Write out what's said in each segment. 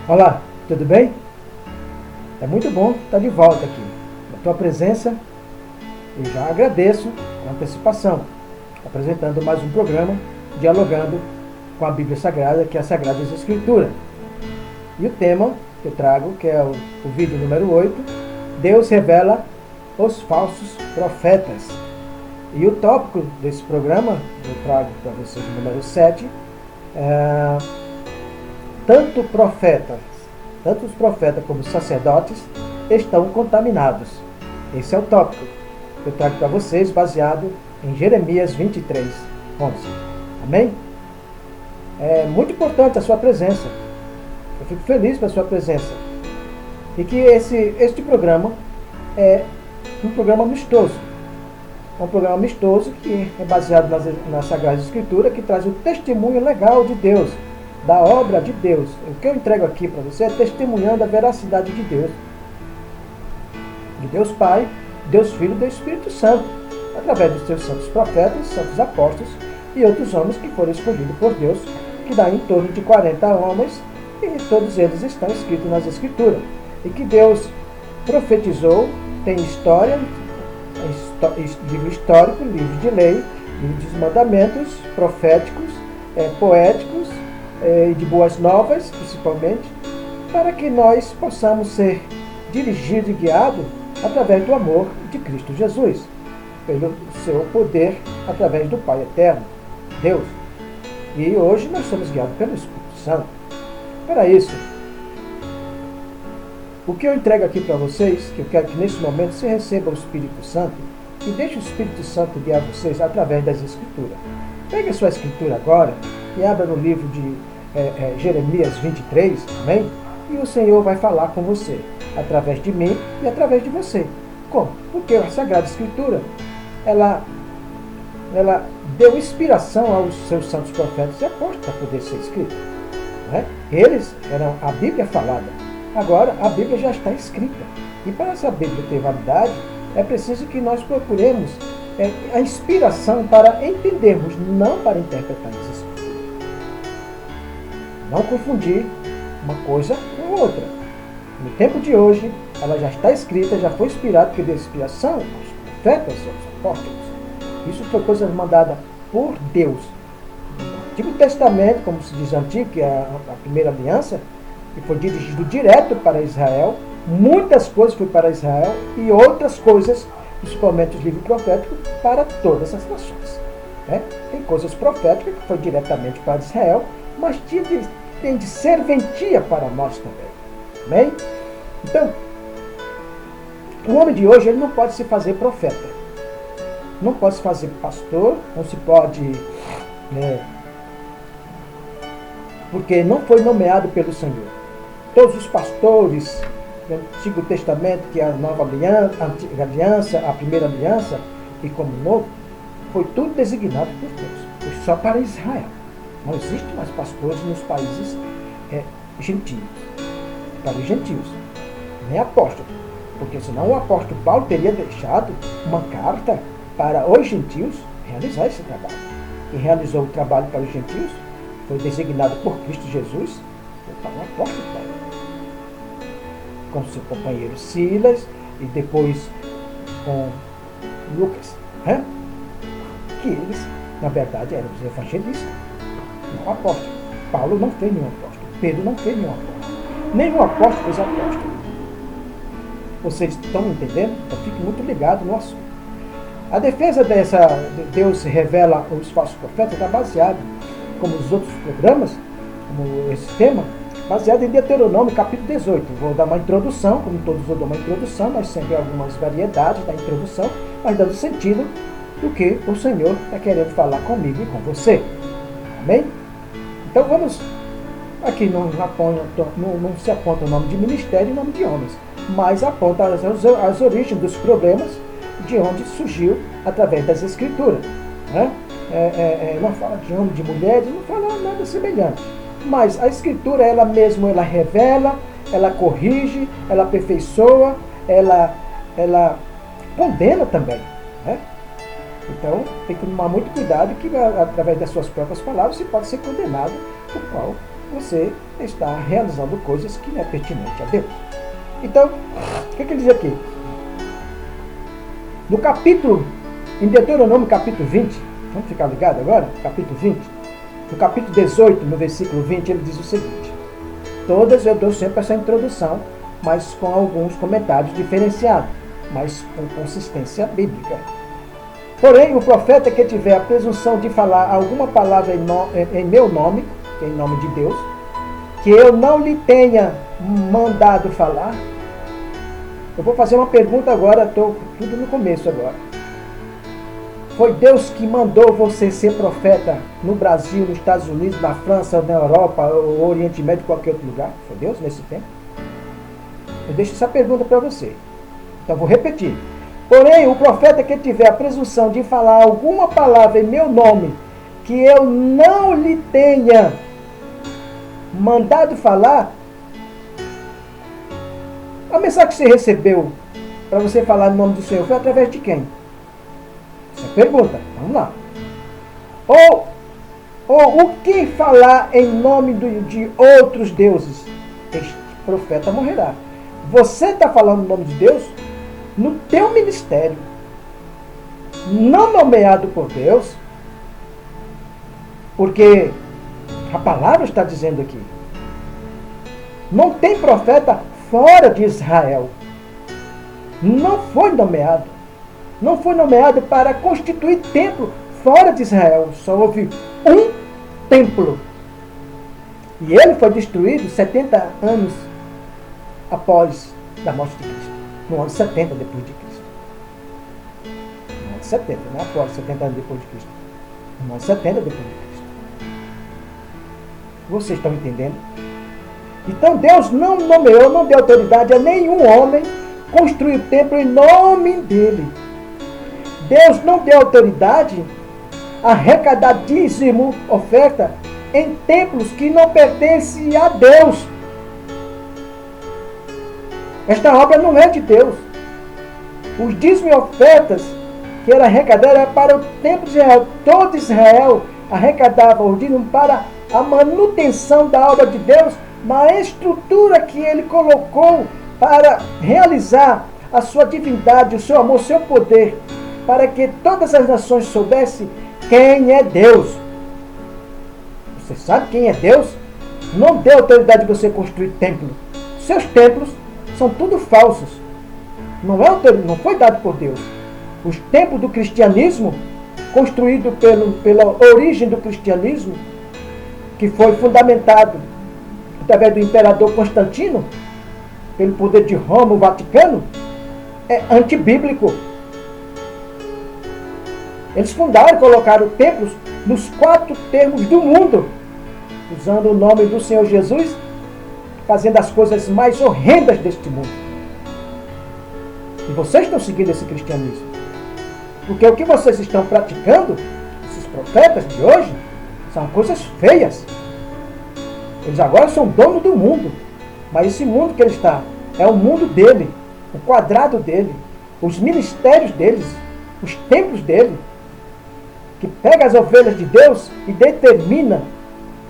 Olá, tudo bem? É muito bom estar de volta aqui. A tua presença, eu já agradeço com antecipação, apresentando mais um programa, dialogando com a Bíblia Sagrada, que é a Sagrada Escritura. E o tema que eu trago, que é o vídeo número 8, Deus revela os falsos profetas. E o tópico desse programa, eu trago para vocês o número 7, tanto os profetas como os sacerdotes estão contaminados. Esse é o tópico que eu trago para vocês, baseado em Jeremias 23, 11. Amém? É muito importante a sua presença. Eu fico feliz pela sua presença. E que este programa é um programa amistoso. É um programa amistoso que é baseado na Sagrada Escritura, que traz o testemunho legal de Deus, da obra de Deus. O que eu entrego aqui para você é testemunhando a veracidade de Deus. De Deus Pai, Deus Filho e Deus Espírito Santo, através dos seus santos profetas, santos apóstolos e outros homens que foram escolhidos por Deus, que dá em torno de 40 homens, e todos eles estão escritos nas Escrituras. E que Deus profetizou, tem história, livro histórico, livro de lei, livro dos mandamentos, proféticos, poéticos, e de boas novas, principalmente, para que nós possamos ser dirigidos e guiados através do amor de Cristo Jesus, pelo seu poder, através do Pai Eterno, Deus. E hoje nós somos guiados pelo Espírito Santo. Para isso, o que eu entrego aqui para vocês, que eu quero que nesse momento você receba o Espírito Santo e deixe o Espírito Santo guiar vocês através das Escrituras. Pegue a sua Escritura agora e abra no livro de Jeremias 23, amém? E o Senhor vai falar com você, através de mim e através de você. Como? Porque a Sagrada Escritura, ela deu inspiração aos seus santos profetas e apóstolos para poder ser escrito. Não é? Eles eram a Bíblia falada. Agora, a Bíblia já está escrita. E para essa Bíblia ter validade, é preciso que nós procuremos a inspiração para entendermos, não para interpretar as Escrituras. Não confundir uma coisa com outra. No tempo de hoje, ela já está escrita, já foi inspirada, porque deu inspiração aos profetas, aos apóstolos. Isso foi coisa mandada por Deus. No Antigo Testamento, como se diz antigo, que é a primeira aliança, que foi dirigido direto para Israel, muitas coisas foi para Israel e outras coisas, principalmente os livros proféticos, para todas as nações. Né? Tem coisas proféticas que foi diretamente para Israel, mas tem de serventia para nós também. Amém? Então, o homem de hoje ele não pode se fazer profeta. Não pode se fazer pastor, não se pode... porque não foi nomeado pelo Senhor. Todos os pastores do Antigo Testamento, que é a nova aliança, a antiga aliança, a primeira aliança, e como novo, foi tudo designado por Deus. Foi só para Israel. Não existe mais pastores nos países gentios. Para os gentios. Nem apóstolo. Porque senão o apóstolo Paulo teria deixado uma carta para os gentios realizar esse trabalho. Quem realizou o trabalho para os gentios foi designado por Cristo Jesus para o apóstolo Paulo. Com seu companheiro Silas e depois com Lucas. Que eles, na verdade, eram os evangelistas. Não apóstolo. Paulo não fez nenhum apóstolo. Pedro não fez nenhum apóstolo. Nenhum apóstolo fez apóstolo. Vocês estão entendendo? Então fique muito ligado no assunto. A defesa de Deus revela os falsos profetas está baseada, como os outros programas, como esse tema, baseado em Deuteronômio, capítulo 18. Vou dar uma introdução, como todos vou dar uma introdução, mas sempre algumas variedades da introdução, mas dando sentido do que o Senhor está querendo falar comigo e com você. Amém? Então vamos, aqui não se aponta o nome de ministério e o nome de homens, mas aponta as origens dos problemas de onde surgiu através das Escrituras. Né? Não fala de homem, de mulheres, não fala nada semelhante. Mas a Escritura, ela mesma, ela revela, ela corrige, ela aperfeiçoa, ela condena também. Né? Então, tem que tomar muito cuidado que através das suas próprias palavras você pode ser condenado, por qual você está realizando coisas que não é pertinente a Deus. Então, o que ele diz aqui? No capítulo, em Deuteronômio capítulo 20, vamos ficar ligados agora? Capítulo 20. No capítulo 18, no versículo 20, ele diz o seguinte. Todas eu dou sempre essa introdução, mas com alguns comentários diferenciados, mas com consistência bíblica. Porém, o profeta que tiver a presunção de falar alguma palavra em meu nome, que é em nome de Deus, que eu não lhe tenha mandado falar, eu vou fazer uma pergunta agora, estou tudo no começo agora. Foi Deus que mandou você ser profeta no Brasil, nos Estados Unidos, na França, na Europa, ou Oriente Médio, qualquer outro lugar? Foi Deus nesse tempo? Eu deixo essa pergunta para você. Então vou repetir. Porém, o profeta que tiver a presunção de falar alguma palavra em meu nome, que eu não lhe tenha mandado falar, a mensagem que você recebeu para você falar no nome do Senhor foi através de quem? Essa pergunta, vamos lá. Ou o que falar em nome de outros deuses? Este profeta morrerá. Você está falando em nome de Deus no teu ministério, não nomeado por Deus, porque a palavra está dizendo aqui, não tem profeta fora de Israel. Não foi nomeado. Não foi nomeado para constituir templo fora de Israel. Só houve um templo. E ele foi destruído 70 anos após a morte de Cristo. No ano 70 depois de Cristo. No ano 70, não após 70 anos depois de Cristo. No ano 70 depois de Cristo. Vocês estão entendendo? Então Deus não nomeou, não deu autoridade a nenhum homem construir o templo em nome dele. Deus não deu autoridade a arrecadar dízimo, oferta, em templos que não pertencem a Deus. Esta obra não é de Deus. Os dízimos e ofertas que era arrecadado era para o templo de Israel. Todo Israel arrecadava o dízimo para a manutenção da obra de Deus, na estrutura que ele colocou para realizar a sua divindade, o seu amor, o seu poder, para que todas as nações soubessem quem é Deus. Você sabe quem é Deus? Não deu autoridade de você construir templo. Seus templos são tudo falsos. Não foi dado por Deus. Os templos do cristianismo, construídos pela origem do cristianismo, que foi fundamentado através do imperador Constantino, pelo poder de Roma, o Vaticano, é antibíblico. Eles fundaram e colocaram templos nos 4 termos do mundo, usando o nome do Senhor Jesus, fazendo as coisas mais horrendas deste mundo. E vocês estão seguindo esse cristianismo. Porque o que vocês estão praticando, esses profetas de hoje, são coisas feias. Eles agora são dono do mundo. Mas esse mundo que ele está é o mundo dele, o quadrado dele, os ministérios deles, os templos dele, que pega as ovelhas de Deus e determina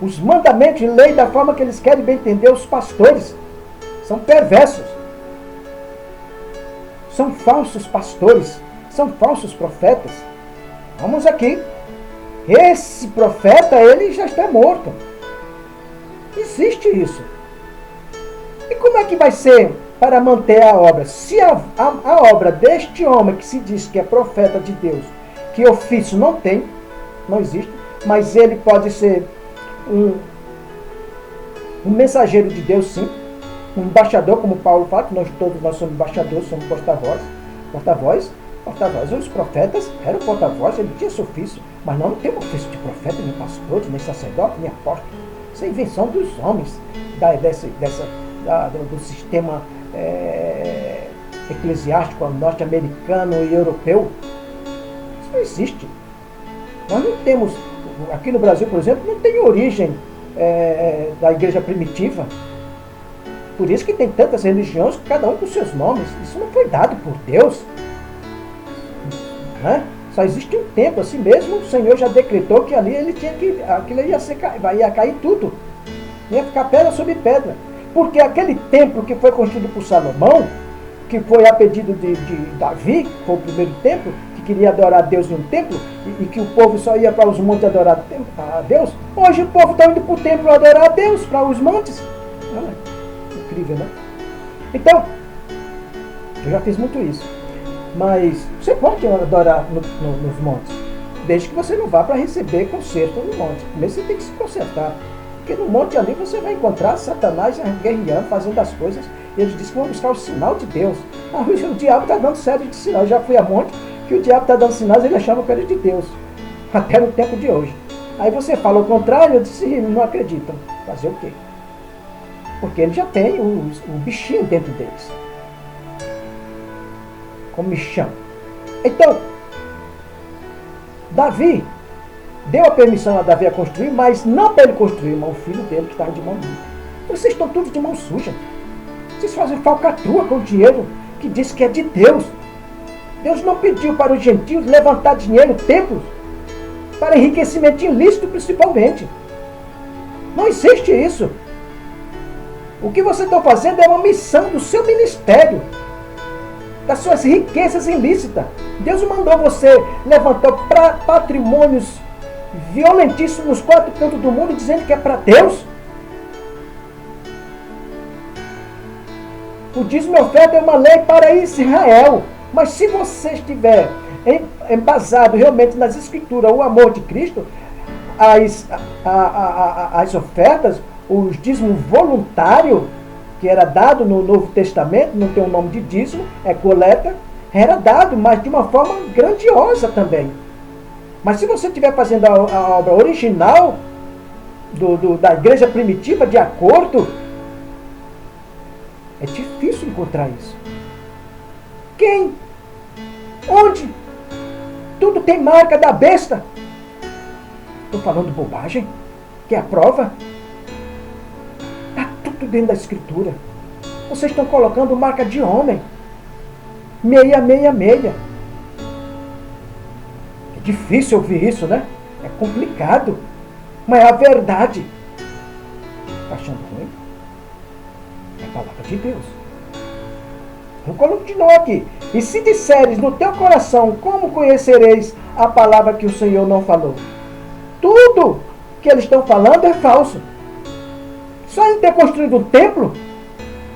os mandamentos e lei da forma que eles querem bem entender. Os pastores são perversos, são falsos pastores, são falsos profetas. Vamos aqui. Esse profeta, ele já está morto. Existe isso. E como é que vai ser para manter a obra? Se a obra deste homem que se diz que é profeta de Deus, que ofício não tem, não existe, mas ele pode ser um mensageiro de Deus, sim, um embaixador, como Paulo fala, que todos nós somos embaixadores, somos porta-voz. Os profetas eram porta-voz, ele tinha esse ofício, mas não tem ofício de profeta, nem pastor, nem sacerdote, nem apóstolo. Isso é invenção dos homens, do sistema eclesiástico norte-americano e europeu. Isso não existe. Nós não temos, aqui no Brasil, por exemplo, não tem origem da igreja primitiva. Por isso que tem tantas religiões, cada um com seus nomes. Isso não foi dado por Deus. Né? Só existe um tempo, assim mesmo o Senhor já decretou que ali ele tinha que, aquilo ia cair tudo. Ia ficar pedra sobre pedra. Porque aquele templo que foi construído por Salomão, que foi a pedido de Davi, que foi o primeiro templo, que queria adorar a Deus em um templo, e que o povo só ia para os montes adorar a Deus. Hoje o povo está indo para o templo adorar a Deus, para os montes. Olha, incrível, né? Então, eu já fiz muito isso. Mas você pode adorar nos montes, desde que você não vá para receber conserto no monte. Primeiro você tem que se consertar. Porque no monte ali você vai encontrar Satanás guerreando, fazendo as coisas. E eles dizem que vão buscar o sinal de Deus. O diabo está dando série de sinais. Eu já fui a monte que o diabo está dando sinais e ele achava que era de Deus. Até no tempo de hoje. Aí você fala o contrário, eu disse, não acreditam. Fazer o quê? Porque ele já tem o bichinho dentro deles. Como me chama. Então, Davi deu a permissão a Davi a construir, mas não para ele construir, mas o filho dele que estava de mão limpa. Vocês estão todos de mão suja. Vocês fazem falcatrua com o dinheiro que diz que é de Deus. Deus não pediu para os gentios levantar dinheiro, templos, para enriquecimento ilícito principalmente. Não existe isso. O que vocês estão fazendo é uma missão do seu ministério, das suas riquezas ilícitas. Deus mandou você levantar patrimônios violentíssimos nos 4 cantos do mundo, dizendo que é para Deus. O dízimo e oferta é uma lei para Israel. Mas se você estiver embasado realmente nas Escrituras, o amor de Cristo, as ofertas, o dízimo voluntário, que era dado no Novo Testamento, não tem o nome de dízimo, é coleta, era dado, mas de uma forma grandiosa também. Mas se você estiver fazendo a obra original da igreja primitiva, de acordo, é difícil encontrar isso. Quem? Onde? Tudo tem marca da besta. Estou falando bobagem? Quer a prova? Está tudo dentro da Escritura. Vocês estão colocando marca de homem. 666. É difícil ouvir isso, né? É complicado. Mas é a verdade. Está achando ruim? É a palavra de Deus. Vamos continuar aqui. E se disseres no teu coração, como conhecereis a palavra que o Senhor não falou? Tudo que eles estão falando é falso. Só em ter construído um templo,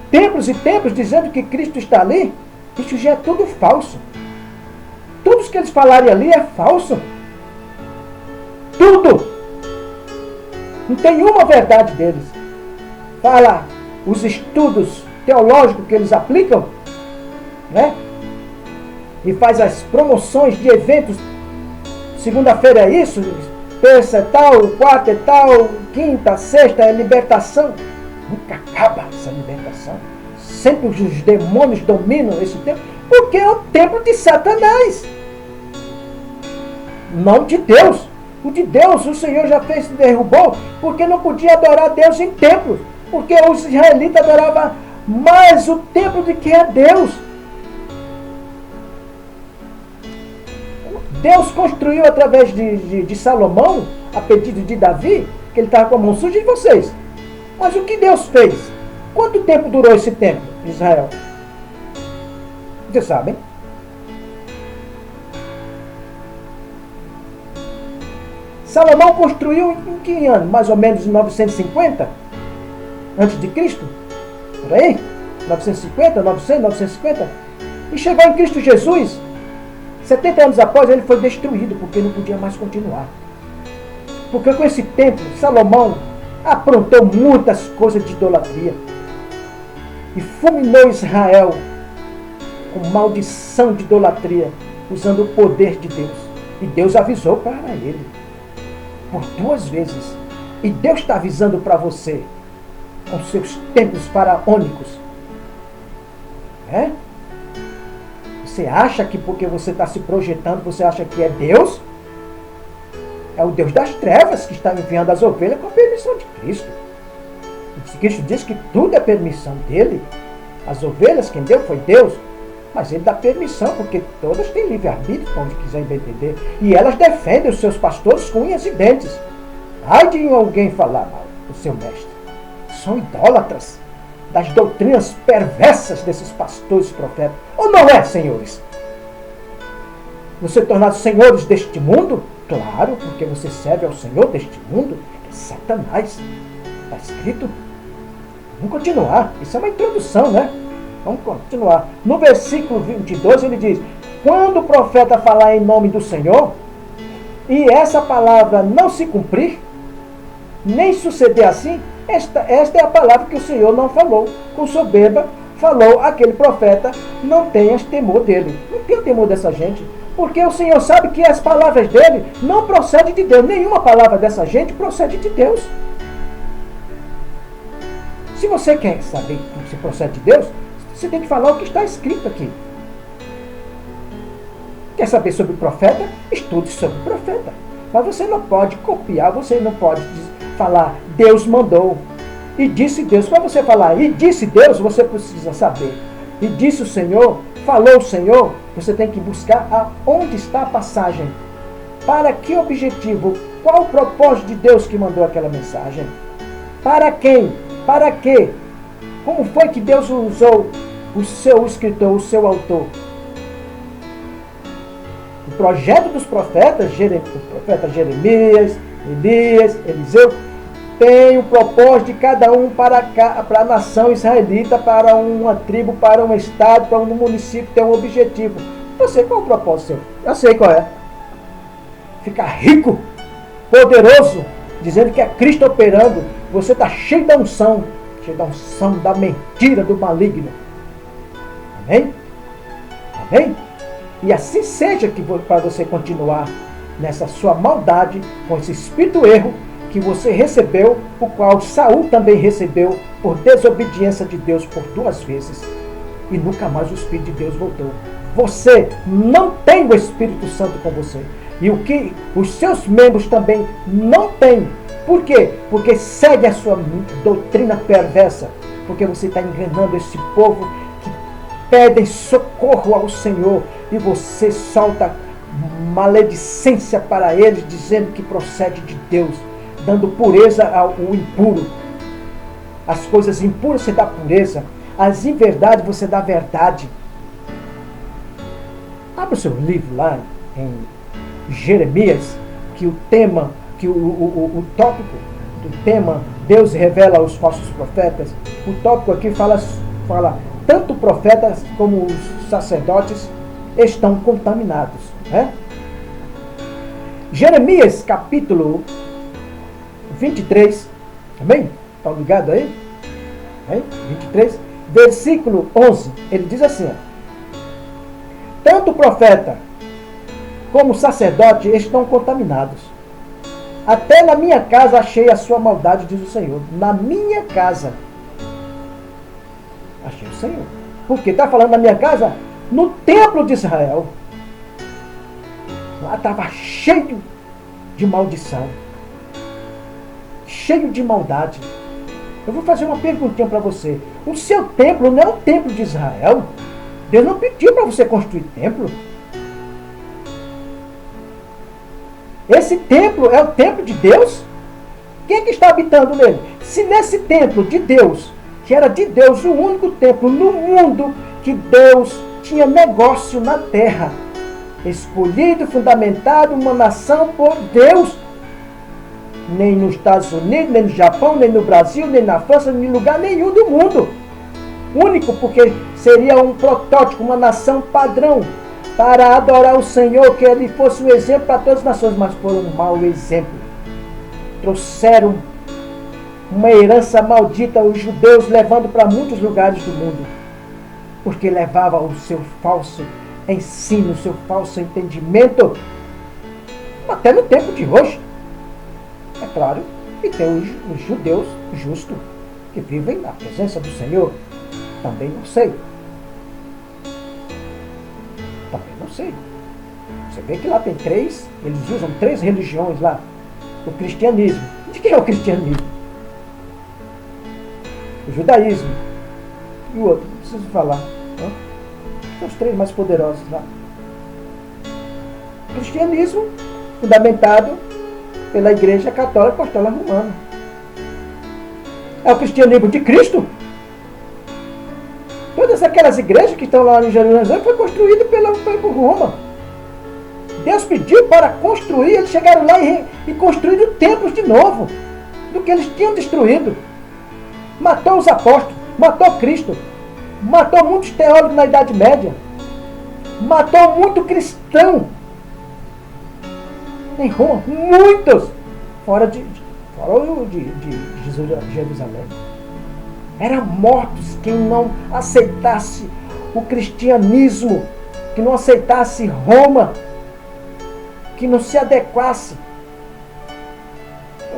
templos e templos, dizendo que Cristo está ali, isso já é tudo falso. Tudo que eles falarem ali é falso. Tudo. Não tem uma verdade deles. Fala os estudos teológicos que eles aplicam, né? E faz as promoções de eventos. Segunda-feira é isso, terça é tal, quarta é tal, quinta, sexta é libertação. Nunca acaba essa libertação. Sempre os demônios dominam esse templo, porque é o templo de Satanás, não de Deus. O de Deus o Senhor já fez, derrubou, porque não podia adorar Deus em templos, porque os israelitas adoravam mais o templo do que é Deus. Deus construiu através de Salomão, a pedido de Davi, que ele estava com a mão suja de vocês. Mas o que Deus fez? Quanto tempo durou esse templo de Israel? Vocês sabem? Salomão construiu em que ano? Mais ou menos em 950? Antes de Cristo? Por aí? 950, 900, 950? E chegou em Cristo Jesus. 70 anos após, ele foi destruído, porque não podia mais continuar. Porque com esse templo, Salomão aprontou muitas coisas de idolatria. E fulminou Israel com maldição de idolatria, usando o poder de Deus. E Deus avisou para ele, por 2 vezes. E Deus está avisando para você, com seus templos faraônicos. Você acha que porque você está se projetando, você acha que é Deus? É o Deus das trevas que está enviando as ovelhas com a permissão de Cristo. Cristo diz que tudo é permissão dele. As ovelhas, quem deu foi Deus. Mas ele dá permissão, porque todas têm livre-arbítrio, onde quiserem entender. E elas defendem os seus pastores com unhas e dentes. Ai de alguém falar mal do seu mestre. são idólatras das doutrinas perversas desses pastores e profetas. Ou não é, senhores? Você tornar senhores deste mundo? Claro, porque você serve ao Senhor deste mundo, que é Satanás. Está escrito. Vamos continuar. Isso é uma introdução, né? Vamos continuar. No versículo 22 ele diz: quando o profeta falar em nome do Senhor, e essa palavra não se cumprir, nem suceder assim, esta é a palavra que o Senhor não falou. Com soberba falou aquele profeta: não tenhas temor dele. Não tenha temor dessa gente, porque o Senhor sabe que as palavras dele não procedem de Deus. Nenhuma palavra dessa gente procede de Deus. Se você quer saber se procede de Deus, você tem que falar o que está escrito aqui. Quer saber sobre o profeta? Estude sobre o profeta. Mas você não pode copiar, você não pode falar Deus mandou. E disse Deus. Para você falar e disse Deus, você precisa saber. E disse o Senhor, falou o Senhor, você tem que buscar onde está a passagem. Para que objetivo? Qual o propósito de Deus que mandou aquela mensagem? Para quem? Para quê? Como foi que Deus usou o seu escritor, o seu autor? O projeto dos profetas, o profeta Jeremias, Elias, Eliseu, tem o propósito de cada um para a nação israelita, para uma tribo, para um estado, para um município, tem um objetivo. Você, qual é o propósito seu? Eu sei qual é. Ficar rico, poderoso, dizendo que é Cristo operando. Você está cheio da unção da mentira, do maligno. Amém? Amém? E assim seja que para você continuar nessa sua maldade, com esse espírito erro que você recebeu, o qual Saul também recebeu por desobediência de Deus por 2 vezes. E nunca mais o Espírito de Deus voltou. Você não tem o Espírito Santo com você. E o que os seus membros também não têm. Por quê? Porque segue a sua doutrina perversa. Porque você está enganando esse povo que pedem socorro ao Senhor. E você solta maledicência para eles, dizendo que procede de Deus, dando pureza ao impuro. As coisas impuras você dá pureza, as inverdades você dá verdade. Abra o seu livro lá em Jeremias, que o tema, que o tópico do tema Deus revela aos falsos profetas. O tópico aqui fala tanto profetas como os sacerdotes estão contaminados, né? Jeremias capítulo 23, amém? Estão ligados aí? Amém? 23, versículo 11, ele diz assim: tanto o profeta como o sacerdote estão contaminados. Até na minha casa achei a sua maldade, diz o Senhor. Na minha casa achei o Senhor. Por quê? Está falando na minha casa? No templo de Israel. Lá estava cheio de maldição, cheio de maldade. Eu vou fazer uma perguntinha para você. O seu templo não é o templo de Israel? Deus não pediu para você construir templo. Esse templo é o templo de Deus? Quem é que está habitando nele? Se nesse templo de Deus, que era de Deus, o único templo no mundo que Deus tinha negócio na terra, escolhido, fundamentado, uma nação por Deus, nem nos Estados Unidos, nem no Japão, nem no Brasil, nem na França, nem em lugar nenhum do mundo. Único, porque seria um protótipo, uma nação padrão, para adorar o Senhor, que ele fosse um exemplo para todas as nações, mas foram um mau exemplo. Trouxeram uma herança maldita os judeus, levando para muitos lugares do mundo, porque levava o seu falso ensino, o seu falso entendimento, até no tempo de hoje. É claro que tem os judeus justos, que vivem na presença do Senhor. Também não sei. Você vê que lá tem eles usam 3 religiões lá. O cristianismo. De quem é o cristianismo? O judaísmo. E o outro, não preciso falar. Não? São os 3 mais poderosos lá. O cristianismo, fundamentado pela Igreja Católica Apostólica Romana. É o cristianismo de Cristo. Todas aquelas igrejas que estão lá em Jerusalém foi construída por Roma. Deus pediu para construir, eles chegaram lá e construíram templos de novo, do que eles tinham destruído. Matou os apóstolos, matou Cristo, matou muitos teólogos na Idade Média, matou muito cristão em Roma, muitos, fora de Jerusalém. Eram mortos quem não aceitasse o cristianismo, que não aceitasse Roma, que não se adequasse.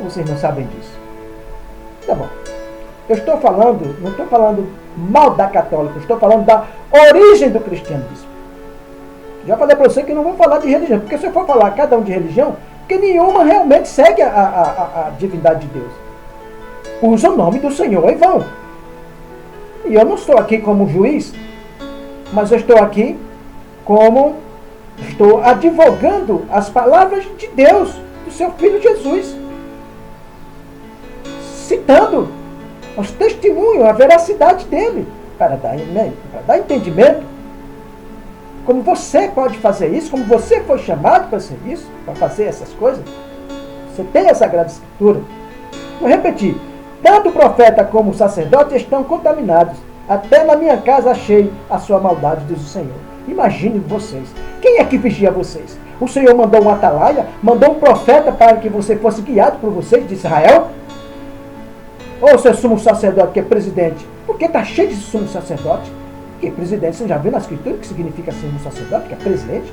Vocês não sabem disso. Tá bom. Eu estou falando, não estou falando mal da católica, estou falando da origem do cristianismo. Já falei para você que não vou falar de religião, porque se eu for falar cada um de religião, porque nenhuma realmente segue a divindade de Deus. Usa o nome do Senhor e vão. E eu não estou aqui como juiz, mas eu estou aqui como estou advogando as palavras de Deus, do seu Filho Jesus. Citando os testemunhos, a veracidade dele, para dar entendimento. Como você pode fazer isso, como você foi chamado para ser isso, para fazer essas coisas. Você tem a Sagrada Escritura. Vou repetir. Tanto o profeta como o sacerdote estão contaminados. Até na minha casa achei a sua maldade, diz o Senhor. Imagine vocês. Quem é que vigia vocês? O Senhor mandou um atalaia, mandou um profeta para que você fosse guiado por vocês de Israel? Ou o seu sumo sacerdote, que é presidente? Porque está cheio de sumo sacerdote. Que presidente, você já viu na Escritura o que significa sumo sacerdote, que é presidente?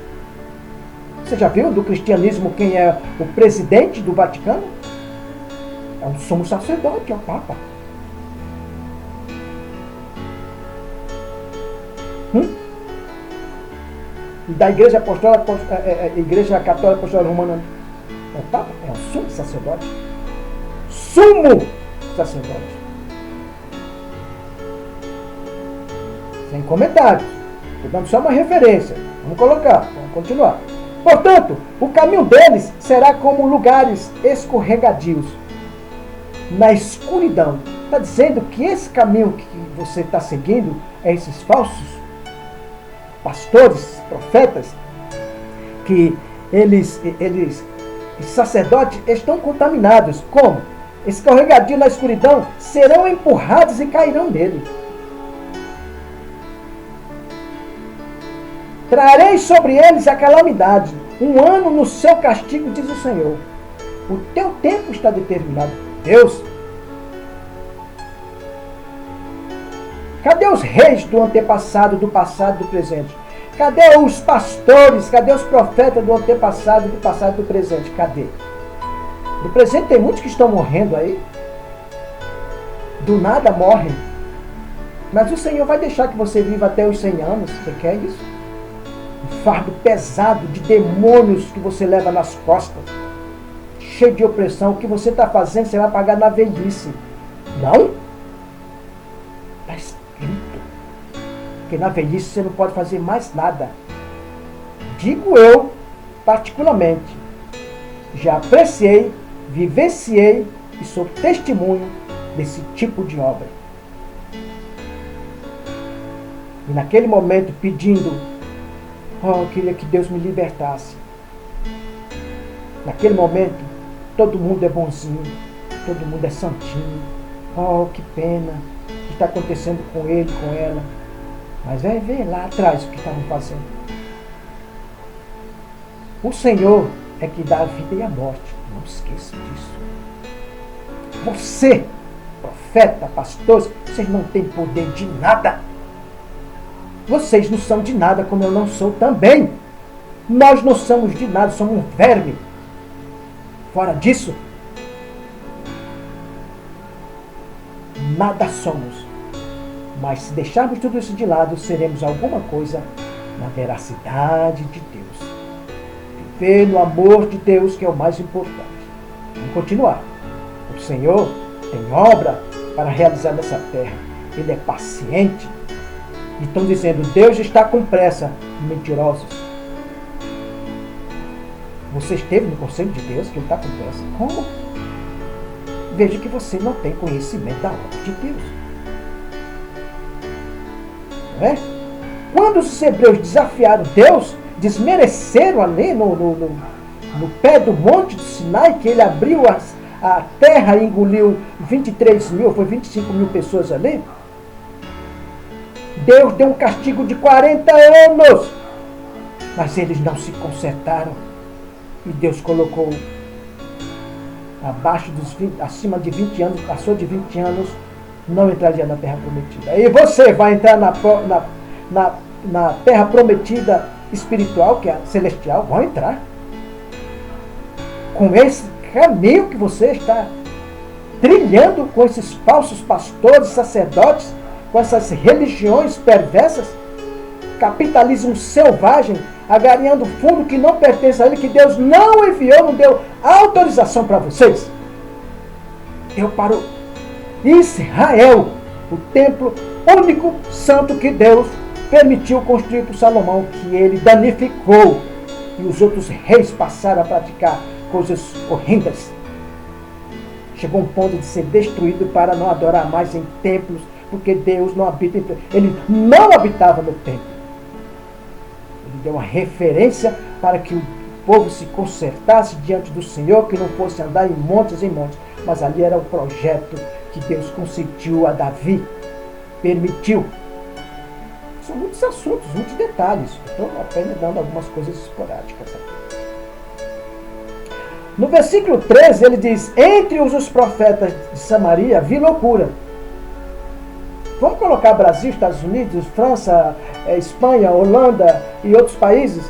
Você já viu do cristianismo quem é o presidente do Vaticano? É um sumo sacerdote, é o Papa. E da Igreja Apostólica, Igreja Católica Apostólica Romana, é o Papa, é um sumo sacerdote. Sumo sacerdote. Sem comentários. Estou dando só uma referência. Vamos colocar, vamos continuar. Portanto, o caminho deles será como lugares escorregadios, na escuridão. Está dizendo que esse caminho que você está seguindo, esses falsos pastores, profetas, que eles sacerdotes, estão contaminados. Como? Escorregadio na escuridão, serão empurrados e cairão nele. Trarei sobre eles a calamidade, 1 ano no seu castigo, diz o Senhor. O teu tempo está determinado. Deus. Cadê os reis do antepassado, do passado, do presente? Cadê os pastores? Cadê os profetas do antepassado, do passado, do presente? Cadê? Do presente tem muitos que estão morrendo aí. Do nada morrem. Mas o Senhor vai deixar que você viva até os 100 anos. Você quer isso? Um fardo pesado de demônios que você leva nas costas. Cheio de opressão. O que você está fazendo, você vai pagar na velhice. Não? Está escrito. Porque na velhice você não pode fazer mais nada. Digo eu, particularmente, já apreciei, vivenciei e sou testemunho desse tipo de obra. E naquele momento pedindo, eu queria que Deus me libertasse. Naquele momento, todo mundo é bonzinho, todo mundo é santinho. Oh, que pena o que está acontecendo com ele, com ela. Mas vai ver lá atrás o que estavam fazendo. O Senhor é que dá a vida e a morte. Não esqueça disso. Você, profeta, pastores, vocês não têm poder de nada. Vocês não são de nada, como eu não sou também. Nós não somos de nada, somos um verme. Fora disso, nada somos. Mas se deixarmos tudo isso de lado, seremos alguma coisa na veracidade de Deus. Viver no amor de Deus, que é o mais importante. Vamos continuar. O Senhor tem obra para realizar nessa terra. Ele é paciente. E estão dizendo, Deus está com pressa. Mentirosos. Você esteve no conselho de Deus que Ele está com pressa? Como? veja que você não tem conhecimento da obra de Deus. Não é? Quando os hebreus desafiaram Deus, desmereceram ali no pé do monte do Sinai, que ele abriu a terra e engoliu 23 mil, foi 25 mil pessoas ali. Deus deu um castigo de 40 anos, mas eles não se consertaram. E Deus colocou acima de 20 anos, passou de 20 anos, não entraria na terra prometida. E você vai entrar na terra prometida espiritual, que é celestial, vão entrar. Com esse caminho que você está trilhando, com esses falsos pastores, sacerdotes, com essas religiões perversas, capitalismo selvagem, agariando fundo que não pertence a ele, que Deus não enviou, não deu autorização para vocês. Deu para o Israel, o templo único santo que Deus permitiu construir por Salomão, que ele danificou, e os outros reis passaram a praticar coisas horrendas. Chegou um ponto de ser destruído para não adorar mais em templos, porque Deus não habita em templos. Ele não habitava no templo. Ele deu uma referência para que o povo se consertasse diante do Senhor, que não fosse andar em montes, mas ali era o projeto que Deus consentiu a Davi, permitiu. São muitos assuntos, muitos detalhes. Estou apenas dando algumas coisas esporádicas aqui. No versículo 13 ele diz: entre os profetas de Samaria vi loucura. Vamos colocar Brasil, Estados Unidos, França, Espanha, Holanda e outros países.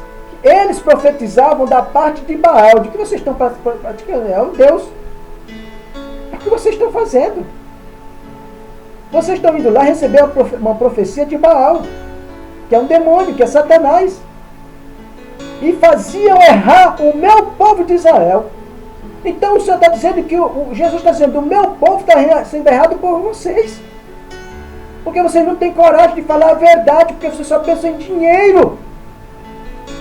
Eles profetizavam da parte de Baal. De que vocês estão praticando? É um Deus. O que vocês estão fazendo? Vocês estão indo lá receber uma profecia de Baal, que é um demônio, que é Satanás. E faziam errar o meu povo de Israel. Então o Senhor está dizendo que Jesus está dizendo: o meu povo está sendo errado por vocês. Porque vocês não têm coragem de falar a verdade, porque vocês só pensam em dinheiro.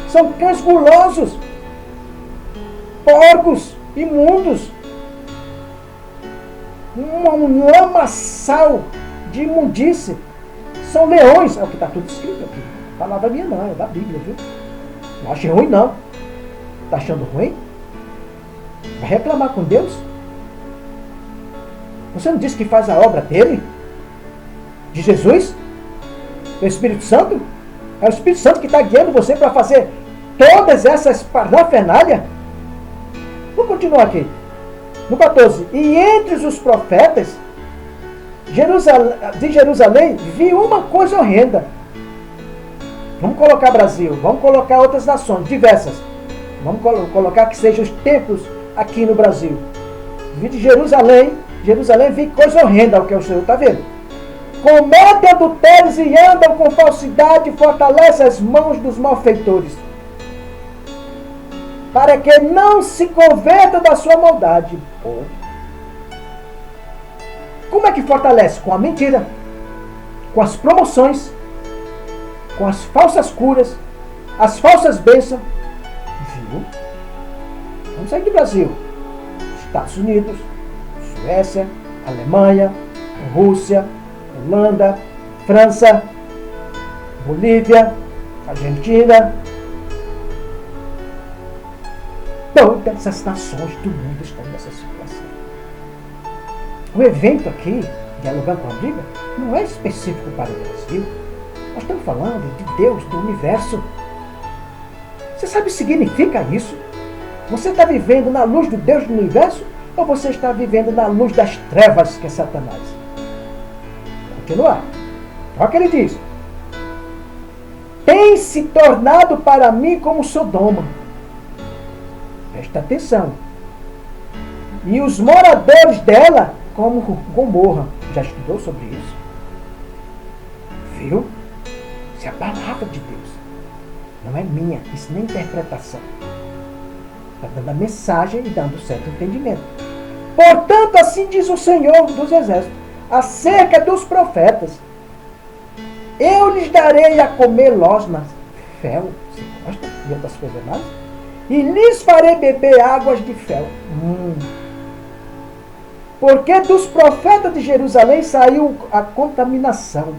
São cães gulosos, porcos, imundos. Um lamaçal de imundície. São leões, é o que está tudo escrito aqui. A palavra minha não, é da Bíblia, viu? Não ache ruim, não. Está achando ruim? Vai reclamar com Deus? Você não disse que faz a obra dele? De Jesus? Do Espírito Santo? É o Espírito Santo que está guiando você para fazer todas essas parafernália? Vou continuar aqui. No 14. E entre os profetas de Jerusalém vi uma coisa horrenda. Vamos colocar Brasil, vamos colocar outras nações diversas. Vamos colocar que sejam os templos aqui no Brasil. Vi de Jerusalém vi coisa horrenda, o que o Senhor está vendo. Cometem adultérios e andam com falsidade e fortalecem as mãos dos malfeitores, para que não se convertam da sua maldade. Como é que fortalece? Com a mentira, com as promoções, com as falsas curas, as falsas bênçãos. Viu? Vamos sair do Brasil. Estados Unidos, Suécia, Alemanha, Rússia, Holanda, França, Bolívia, Argentina. Todas essas nações do mundo estão nessa situação. O evento aqui, Dialogando com a Bíblia, não é específico para o Brasil. Nós estamos falando de Deus, do universo. Você sabe o que significa isso? Você está vivendo na luz do Deus do universo ou você está vivendo na luz das trevas, que é Satanás? Continuar. Olha o que ele diz. Tem se tornado para mim como Sodoma. Presta atenção. E os moradores dela como Gomorra. Já estudou sobre isso? Viu? Isso é a palavra de Deus. Não é minha. Isso nem é interpretação. Está dando a mensagem e dando certo entendimento. Portanto, assim diz o Senhor dos Exércitos, acerca dos profetas: eu lhes darei a comer losnas, fel, você gosta de outras coisas mais? E lhes farei beber águas de fel. Porque dos profetas de Jerusalém saiu a contaminação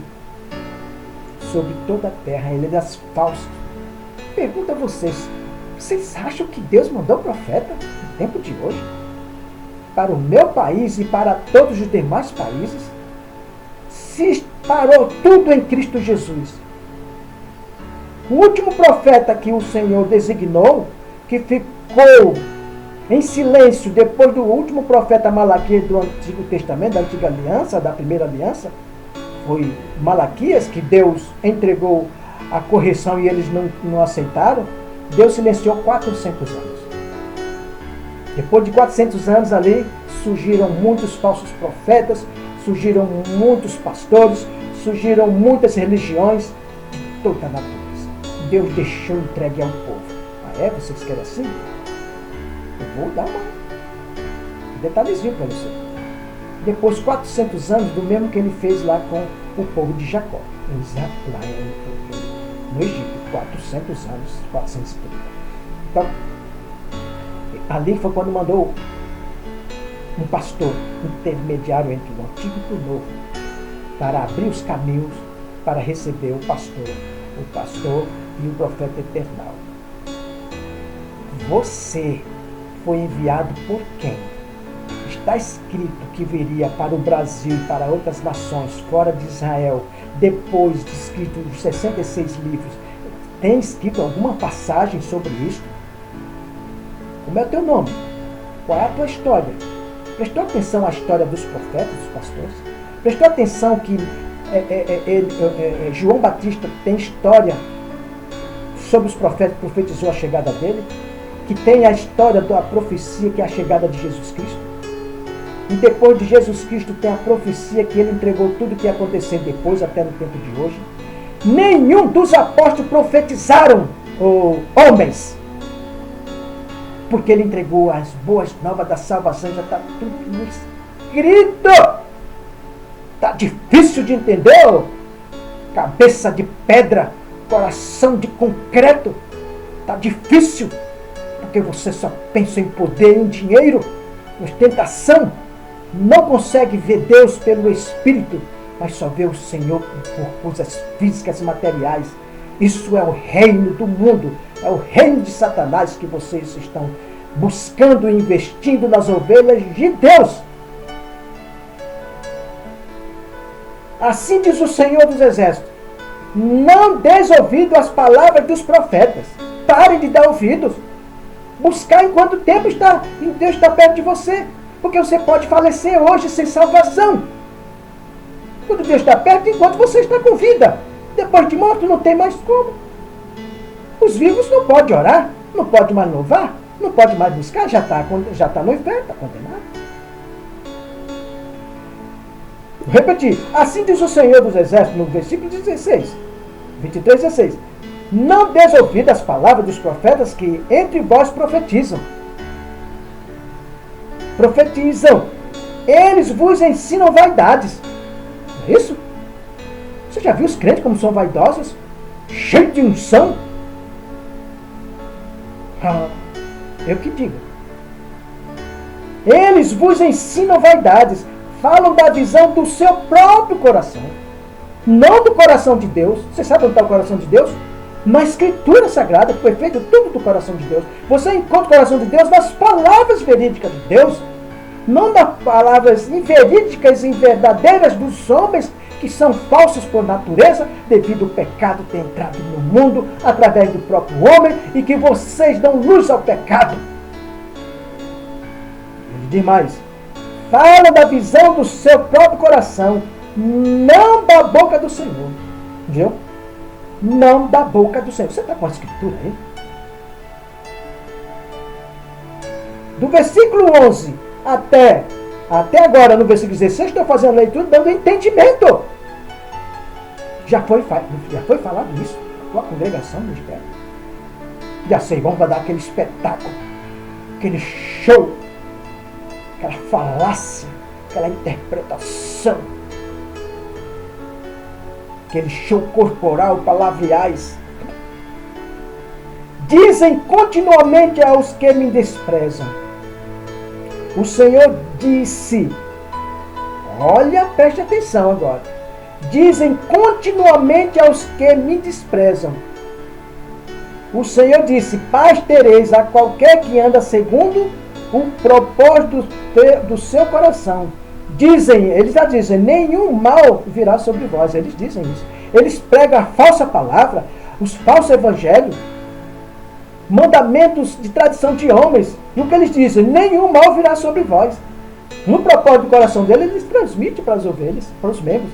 sobre toda a terra, eles falsos. Pergunto a vocês, vocês acham que Deus mandou profeta no tempo de hoje? Para o meu país e para todos os demais países? Se parou tudo em Cristo Jesus. O último profeta que o Senhor designou, que ficou em silêncio depois do último profeta Malaquias do Antigo Testamento, da Antiga Aliança, da Primeira Aliança, foi Malaquias, que Deus entregou a correção e eles não aceitaram. Deus silenciou 400 anos. Depois de 400 anos ali, surgiram muitos falsos profetas, surgiram muitos pastores, surgiram muitas religiões de toda a natureza. Deus deixou entregue ao povo. Ah, é? Vocês querem assim? Eu vou dar um detalhezinho para você. Depois de 400 anos, do mesmo que ele fez lá com o povo de Jacó, lá no Egito, 400 anos, 430. Então, ali foi quando mandou um pastor intermediário entre o Antigo e o Novo, para abrir os caminhos para receber o pastor e o profeta eternal. Você foi enviado por quem? Está escrito que viria para o Brasil e para outras nações fora de Israel, depois de escrito os 66 livros. Tem escrito alguma passagem sobre isso? Como é o teu nome? Qual é a tua história? Prestou atenção à história dos profetas, dos pastores? Prestou atenção que João Batista tem história sobre os profetas, profetizou a chegada dele? Que tem a história da profecia que é a chegada de Jesus Cristo? E depois de Jesus Cristo tem a profecia que ele entregou tudo o que ia acontecer depois, até no tempo de hoje. Nenhum dos apóstolos profetizaram, homens, porque ele entregou as boas novas da salvação. Já está tudo escrito. Está difícil de entender? Cabeça de pedra, coração de concreto. Está difícil, porque você só pensa em poder, em dinheiro, em ostentação. Não consegue ver Deus pelo Espírito, mas só vê o Senhor por coisas físicas e materiais. Isso é o reino do mundo, é o reino de Satanás que vocês estão buscando e investindo nas ovelhas de Deus. Assim diz o Senhor dos Exércitos: não deis ouvido às palavras dos profetas. Parem de dar ouvidos. Buscar enquanto tempo Deus está perto de você. Porque você pode falecer hoje sem salvação. Quando Deus está perto, enquanto você está com vida. Depois de morto, não tem mais como. Os vivos não podem orar, não podem mais louvar, não podem mais buscar, já está no inferno, está condenado. Vou repetir. Assim diz o Senhor dos Exércitos, no versículo 16, 23, 16. Não deis ouvido às palavras dos profetas que entre vós profetizam. Profetizam. Eles vos ensinam vaidades. Não é isso? Você já viu os crentes como são vaidosos? Cheios de unção? Eu que digo. Eles vos ensinam vaidades. Falam da visão do seu próprio coração. Não do coração de Deus. Você sabe onde está o coração de Deus? Na Escritura Sagrada, que foi feito tudo do coração de Deus. Você encontra o coração de Deus nas palavras verídicas de Deus, não nas palavras inverídicas e verdadeiras dos homens, que são falsos por natureza, devido ao pecado ter entrado no mundo através do próprio homem, e que vocês dão luz ao pecado. Ele diz mais: fala da visão do seu próprio coração, não da boca do Senhor. Viu? Não da boca do Senhor. Você está com a Escritura aí? Do versículo 11 até agora, no versículo 16, estou fazendo a leitura dando entendimento. Já foi falado isso com a congregação do Espírito. Já sei, vamos dar aquele espetáculo, aquele show, aquela falácia, aquela interpretação, aquele show corporal, palavreais. Dizem continuamente aos que me desprezam: o Senhor disse, Olha, preste atenção agora. Dizem continuamente aos que me desprezam. O Senhor disse: paz tereis a qualquer que anda segundo o propósito do seu coração. Eles já dizem, nenhum mal virá sobre vós. Eles dizem isso. Eles pregam a falsa palavra, os falsos evangelhos, mandamentos de tradição de homens. E o que eles dizem? Nenhum mal virá sobre vós. No propósito do coração deles, eles transmitem para as ovelhas, para os membros.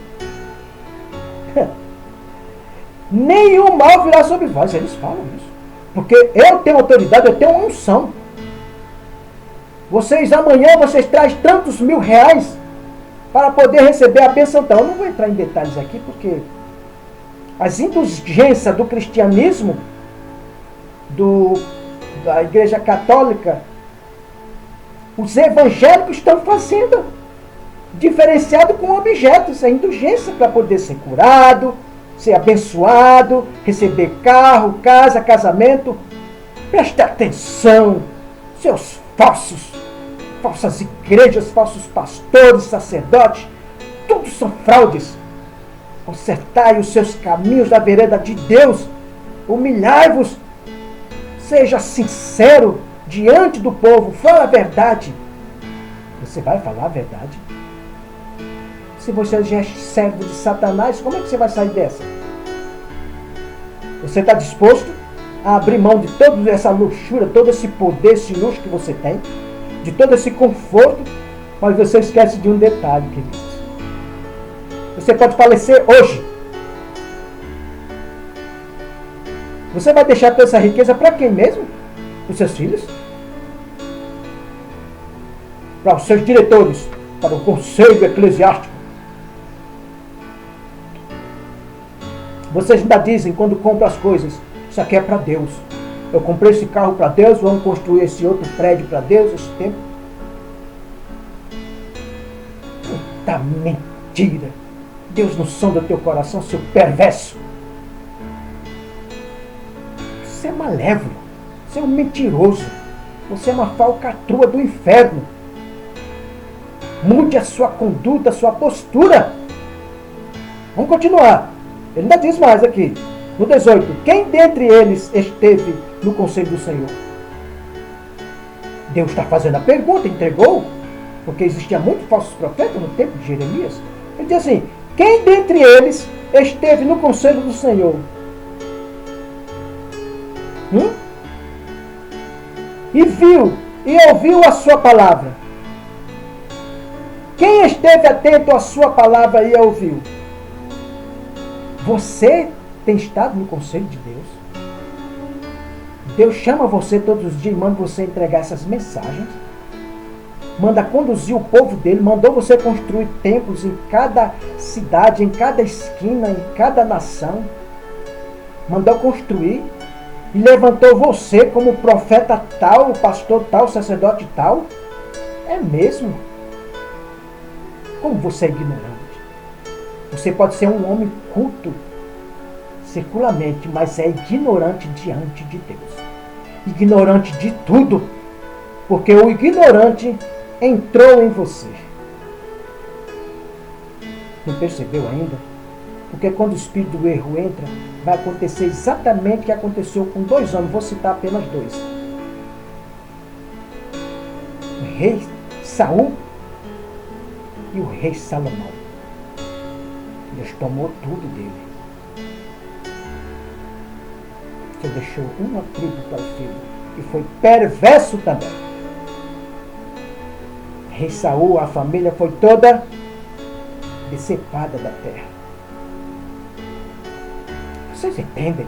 Nenhum mal virá sobre vós. Eles falam isso. Porque eu tenho autoridade, eu tenho uma unção. Amanhã, vocês trazem tantos R$ 1.000 para poder receber a bênção. Então, eu não vou entrar em detalhes aqui, porque as indulgências do cristianismo, da Igreja Católica, os evangélicos estão fazendo, diferenciado com objetos, a indulgência para poder ser curado, ser abençoado, receber carro, casa, casamento. Preste atenção, seus falsas igrejas, falsos pastores, sacerdotes, tudo são fraudes. Consertai os seus caminhos da vereda de Deus, humilhai-vos, seja sincero diante do povo, fala a verdade. Você vai falar a verdade? Se você já é servo de Satanás, como é que você vai sair dessa? Você está disposto a abrir mão de toda essa luxúria, todo esse poder, esse luxo que você tem, de todo esse conforto, mas você esquece de um detalhe, queridos. Você pode falecer hoje. Você vai deixar toda essa riqueza para quem mesmo? Para os seus filhos? Para os seus diretores? Para o conselho eclesiástico? Vocês ainda dizem, quando compram as coisas, isso aqui é para Deus. Eu comprei esse carro para Deus, vamos construir esse outro prédio para Deus, esse tempo. Puta mentira. Deus não sonda teu coração, seu perverso. Você é malévolo. Você é um mentiroso. Você é uma falcatrua do inferno. Mude a sua conduta, a sua postura. Vamos continuar. Ele ainda diz mais aqui. No 18. Quem dentre eles esteve no conselho do Senhor? Deus está fazendo a pergunta, entregou, porque existia muitos falsos profetas no tempo de Jeremias. Ele diz assim: quem dentre eles esteve no conselho do Senhor? E viu e ouviu a sua palavra. Quem esteve atento à sua palavra e a ouviu? Você tem estado no conselho de Deus? Deus chama você todos os dias e manda você entregar essas mensagens. Manda conduzir o povo dele, mandou você construir templos em cada cidade, em cada esquina, em cada nação. Mandou construir e levantou você como profeta tal, pastor tal, sacerdote tal. É mesmo? Como você é ignorante? Você pode ser um homem culto secularmente, mas é ignorante diante de Deus. Ignorante de tudo, porque o ignorante entrou em você. Não percebeu ainda? Porque quando o espírito do erro entra, vai acontecer exatamente o que aconteceu com 2 homens. Vou citar apenas 2. O rei Saul e o rei Salomão. Deus tomou tudo dele. Você deixou uma tribo para o filho. E foi perverso também. Rei Saul, a família foi toda decepada da terra. Vocês entendem?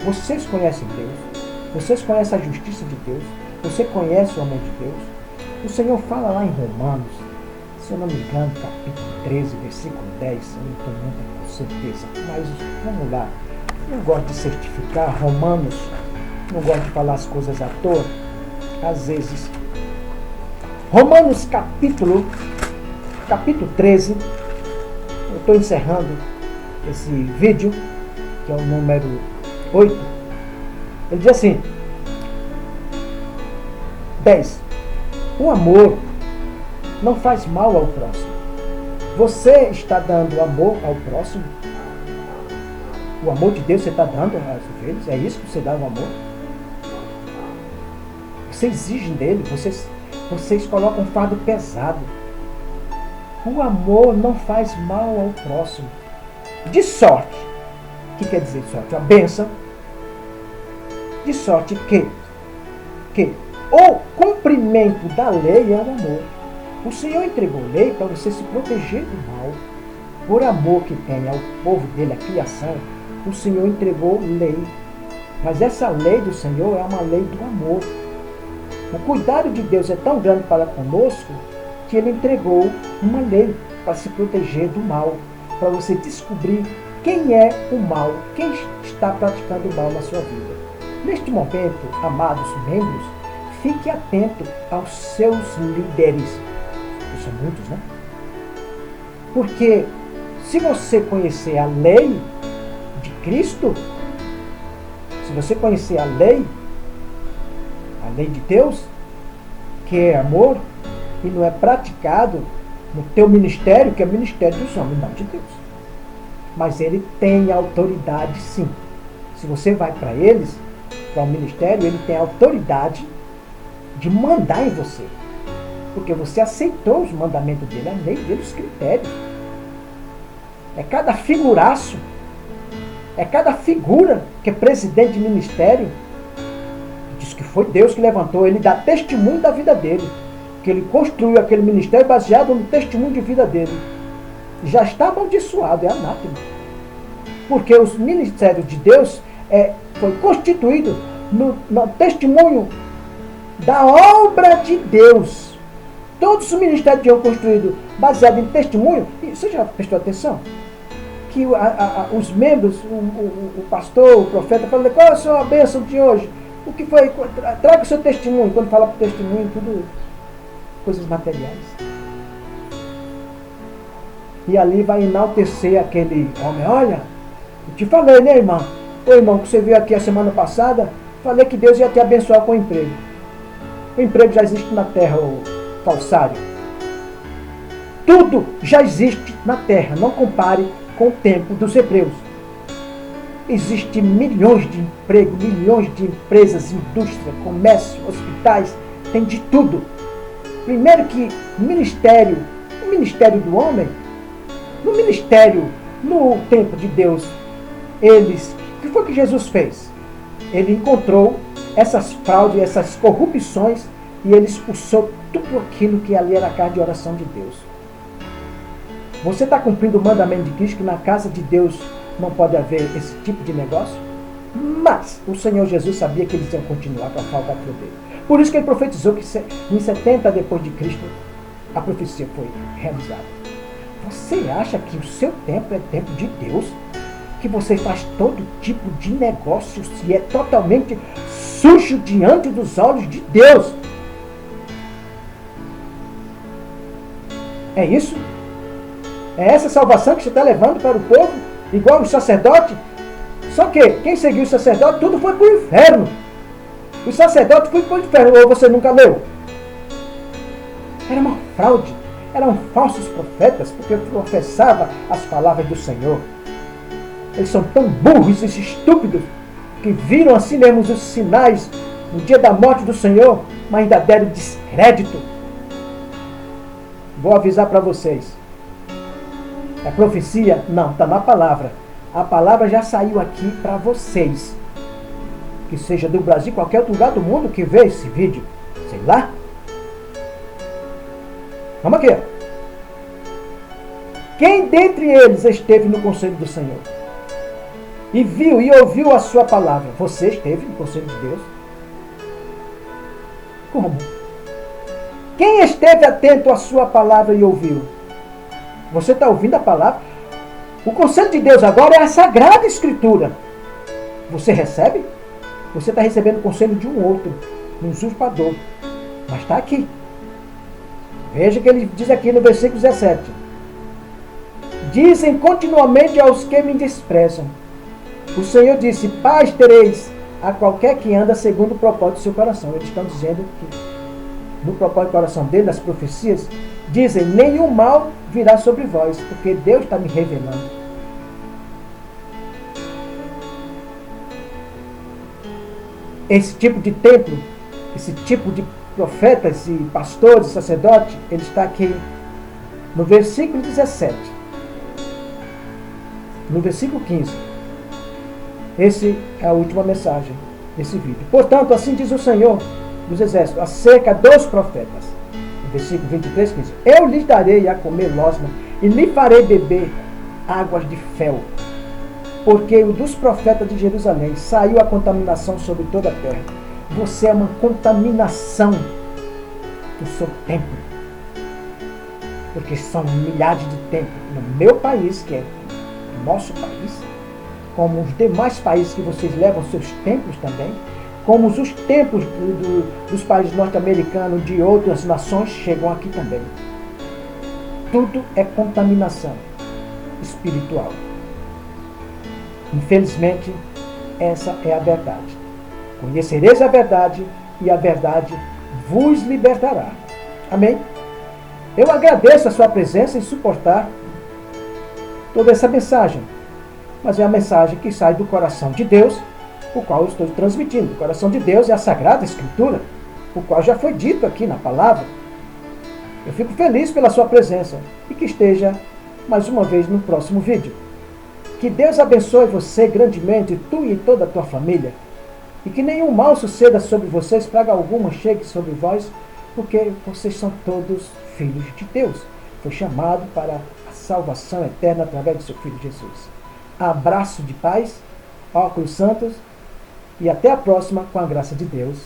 Vocês conhecem Deus. Vocês conhecem a justiça de Deus. Você conhece o homem de Deus. O Senhor fala lá em Romanos, se eu não me engano, capítulo 13, versículo 10, eu não estou muito com certeza. Mas vamos lá. Não gosto de certificar Romanos. Não gosto de falar as coisas à toa. Às vezes. Romanos capítulo 13. Eu estou encerrando esse vídeo, que é o número 8. Ele diz assim: 10. O amor não faz mal ao próximo. Você está dando amor ao próximo? O amor de Deus você está dando às ovelhas? É isso que você dá o amor? Você exige dele, vocês colocam um fardo pesado. O amor não faz mal ao próximo. De sorte. O que quer dizer sorte? Uma bênção. De sorte que o cumprimento da lei é o amor. O Senhor entregou lei para você se proteger do mal. Por amor que tem ao povo dele, a criação, o Senhor entregou lei. Mas essa lei do Senhor é uma lei do amor. O cuidado de Deus é tão grande para conosco que Ele entregou uma lei para se proteger do mal, para você descobrir quem é o mal, quem está praticando o mal na sua vida. Neste momento, amados membros, fique atento aos seus líderes. Que são muitos, né? Porque se você conhecer a lei de Cristo, se você conhecer a lei de Deus, que é amor, e não é praticado no teu ministério, que é o ministério dos homens, não de Deus. Mas ele tem autoridade, sim. Se você vai para eles, para o ministério, ele tem autoridade de mandar em você. Porque você aceitou os mandamentos dele, a lei dele, os critérios. É cada figuraço, é cada figura que é presidente de ministério. Diz que foi Deus que levantou, ele dá testemunho da vida dele. Que ele construiu aquele ministério baseado no testemunho de vida dele. Já está amaldiçoado, é anátema. Porque os ministérios de Deus foi constituído no testemunho da obra de Deus. Todos os ministérios foram construídos baseados em testemunho. E você já prestou atenção? Que os membros, o pastor, o profeta, falam: qual é a sua bênção de hoje? O que foi? Traga o seu testemunho. Quando fala para o testemunho, tudo coisas materiais. E ali vai enaltecer aquele homem. Olha, eu te falei, né, irmão? Ô, irmão, que você veio aqui a semana passada, falei que Deus ia te abençoar com o emprego. O emprego já existe na terra, o falsário. Tudo já existe na terra. Não compare com o tempo dos hebreus. Existem milhões de empregos, milhões de empresas, indústria, comércio, hospitais, tem de tudo. Primeiro que o ministério do homem, no tempo de Deus, o que foi que Jesus fez? Ele encontrou essas fraudes, essas corrupções, e ele expulsou tudo aquilo que ali era a casa de oração de Deus. Você está cumprindo o mandamento de Cristo, que na casa de Deus não pode haver esse tipo de negócio? Mas o Senhor Jesus sabia que eles iam continuar com a falta dele. Por isso que ele profetizou que em 70 depois de Cristo, a profecia foi realizada. Você acha que o seu tempo é tempo de Deus? Que você faz todo tipo de negócios e é totalmente sujo diante dos olhos de Deus? É isso? É essa salvação que você está levando para o povo? Igual o sacerdote? Só que quem seguiu o sacerdote, tudo foi para o inferno. O sacerdote foi para o inferno. Ou você nunca leu? Era uma fraude. Eram falsos profetas, porque professavam as palavras do Senhor. Eles são tão burros e estúpidos que viram assim mesmo os sinais no dia da morte do Senhor, mas ainda deram descrédito. Vou avisar para vocês. A profecia, não, está na palavra. A palavra já saiu aqui para vocês. Que seja do Brasil, qualquer outro lugar do mundo que vê esse vídeo. Sei lá. Vamos aqui. Quem dentre eles esteve no conselho do Senhor? E viu e ouviu a sua palavra? Você esteve no conselho de Deus? Como? Quem esteve atento à sua palavra e ouviu? Você está ouvindo a palavra? O conselho de Deus agora é a Sagrada Escritura. Você recebe? Você está recebendo o conselho de um outro, um usurpador. Mas está aqui. Veja que ele diz aqui no versículo 17. Dizem continuamente aos que me desprezam. O Senhor disse: paz tereis a qualquer que anda segundo o propósito do seu coração. Eles estão dizendo que no propósito do coração dele, nas profecias, dizem, nenhum mal virá sobre vós, porque Deus está me revelando. Esse tipo de templo, esse tipo de profetas e pastores, sacerdotes, ele está aqui no versículo 17. No versículo 15. Essa é a última mensagem desse vídeo. Portanto, assim diz o Senhor dos Exércitos, acerca dos profetas. No versículo 23, 15. Eu lhes darei a comer losna e lhe farei beber águas de fel. Porque o dos profetas de Jerusalém saiu a contaminação sobre toda a terra. Você é uma contaminação do seu templo. Porque são milhares de templos no meu país, que é o nosso país, como os demais países que vocês levam seus templos também, como os templos dos países norte-americanos, de outras nações, chegam aqui também. Tudo é contaminação espiritual. Infelizmente, essa é a verdade. Conhecereis a verdade e a verdade vos libertará. Amém? Eu agradeço a sua presença em suportar toda essa mensagem. Mas é a mensagem que sai do coração de Deus, o qual eu estou transmitindo. O coração de Deus é a Sagrada Escritura, o qual já foi dito aqui na palavra. Eu fico feliz pela sua presença e que esteja mais uma vez no próximo vídeo. Que Deus abençoe você grandemente, tu e toda a tua família. E que nenhum mal suceda sobre vocês, praga alguma chegue sobre vós, porque vocês são todos filhos de Deus. Foi chamado para a salvação eterna através do seu Filho Jesus. Abraço de paz, óculos santos, e até a próxima com a graça de Deus.